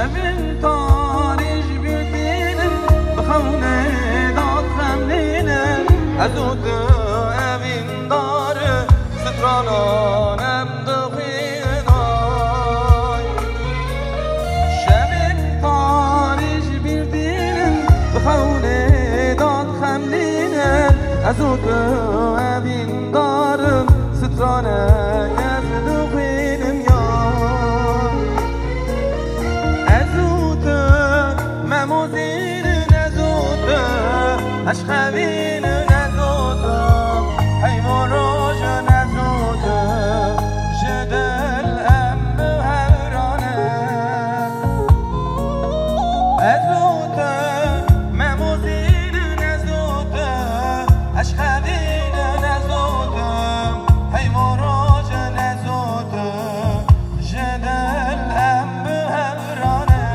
شبین تاریج بیدینم بخونه داد خملینم از او دو اوین داره سترانانم دخیدای شبین تاریج بیدینم بخونه داد خملینم از او دو اوین دارم سترانه از دخیدم موزين نزوده أشخابين نزوده حيوان روج نزوده جدل أم هورانه أزوده موزين نزوده أشخابين نزوده حيوان روج نزوده جدل أم هورانه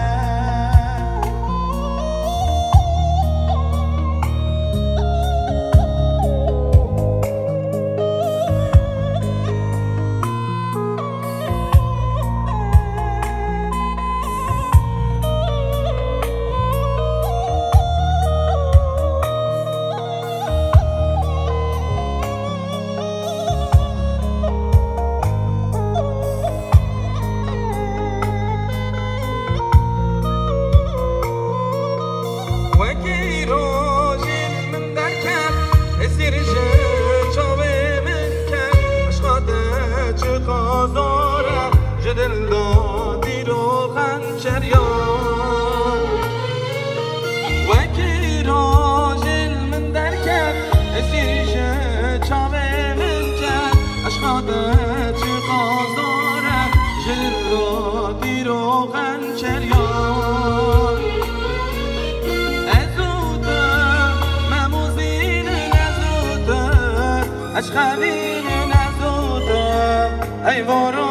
جدل دادی رو خنچریان وکی راجل من در کرد اسیریش چاوه من کرد اشقاده چی قازاره جدل دادی رو خنچریان ازوده مموزین نزوده اشخابین نزوده ای وارو